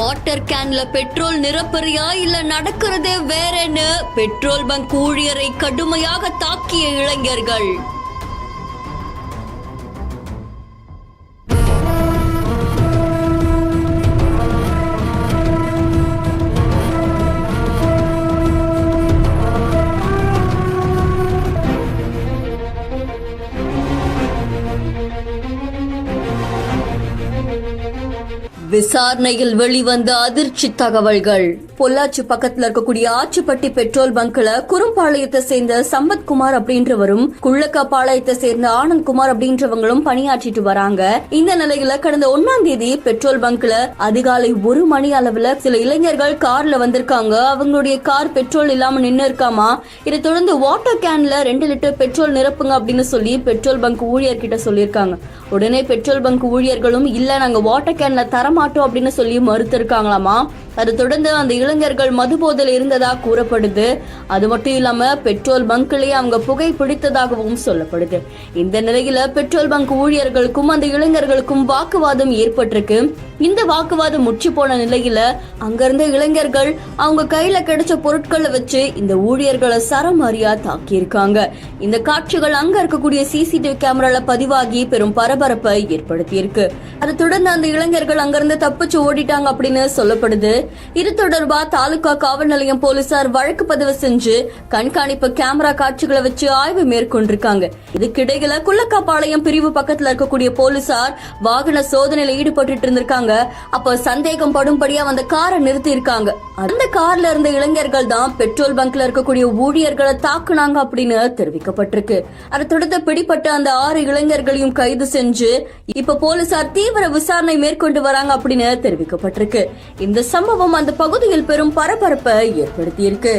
Water கேன்ல petrol நிரப்பறியா இல்ல நடக்கிறதே வேறன்னு பெட்ரோல் பங்க் ஊழியரை கடுமையாக தாக்கிய இளைஞர்கள். விசாரணையில் வெளிவந்த அதிர்ச்சி தகவல்கள். பொள்ளாச்சி பக்கத்துல இருக்கக்கூடிய ஆச்சிப்பட்டி பெட்ரோல் பங்க்ல குறும்பாளையத்தை சேர்ந்த சம்பத்குமார் அப்படின்றவரும் குள்ளக்காப்பாளையத்தை சேர்ந்த ஆனந்த்குமார் அப்படின்றவங்களும் பணியாற்றிட்டு வராங்க. இந்த நிலையில கடந்த 1ஆம் தேதி பெட்ரோல் பங்க்ல அதிகாலை 1 மணி அளவுல சில இளைஞர்கள் கார்ல வந்திருக்காங்க. அவங்களுடைய கார் பெட்ரோல் இல்லாம நின்னு இருக்காமா. இதை தொடர்ந்து வாட்டர் கேன்ல 2 லிட்டர் பெட்ரோல் நிரப்புங்க அப்படின்னு சொல்லி பெட்ரோல் பங்க் ஊழியர்கிட்ட சொல்லியிருக்காங்க. உடனே பெட்ரோல் பங்க் ஊழியர்களும் இல்ல நாங்க வாட்டர் கேன்ல தரமாட்டோம் அப்படின்னு சொல்லி மறுத்து இருக்காங்களாமா. அதை தொடர்ந்து அந்த இளைஞர்கள் மதுபோதையில் இருந்ததா கூறப்படுது. அது மட்டும் இல்லாம பெட்ரோல் பங்க்லயே அவங்க புகை பிடித்ததாகவும் சொல்லப்படுது. இந்த நிலையில பெட்ரோல் பங்க் ஊழியர்களுக்கும் அந்த இளைஞர்களுக்கும் வாக்குவாதம் ஏற்பட்டிருக்கு. இந்த வாக்குவாதம் முற்றி போன நிலையில அங்கிருந்த இளைஞர்கள் அவங்க கையில கிடைச்ச பொருட்களை வச்சு இந்த ஊழியர்களை சரமாரியா தாக்கியிருக்காங்க. இந்த காட்சிகள் அங்க இருக்கக்கூடிய சிசிடிவி கேமரால பதிவாகி பெரும் பரபரப்பை ஏற்படுத்தி இருக்கு. அதை தொடர்ந்து அந்த இளைஞர்கள் அங்கிருந்து தப்பிச்சு ஓடிட்டாங்க அப்படின்னு சொல்லப்படுது. இது தொடர்பா தாலுகா காவல் நிலையம் போலீசார் வழக்கு பதிவு செஞ்சு கண்காணிப்பு கேமரா காட்சிகளை வச்சு ஆய்வு மேற்கொண்டிருக்காங்க. இதுக்கிடையில குள்ளக்காப்பாளையம் பிரிவு பக்கத்துல இருக்கக்கூடிய போலீசார் வாகன சோதனையில ஈடுபட்டு இருந்திருக்காங்க. அப்ப சந்தேகம் படும்படியா அந்த காரை நிறுத்தி இருக்காங்க. அந்த கார்ல இருந்த இளைஞர்கள் தான் பெட்ரோல் பங்க்ல இருக்கக்கூடிய ஊழியர்களை தாக்குனாங்க அப்படின்னு தெரிவிக்கப்பட்டிருக்கு. அதை தொடர்ந்து பிடிப்பட்ட அந்த 6 இளைஞர்களையும் கைது செஞ்சு இப்ப போலீசார் தீவிர விசாரணை மேற்கொண்டு வராங்க அப்படின்னு தெரிவிக்கப்பட்டிருக்கு. இந்த சம்பவம் அந்த பகுதியில் பெரும் பரபரப்பை ஏற்படுத்தியிருக்கு.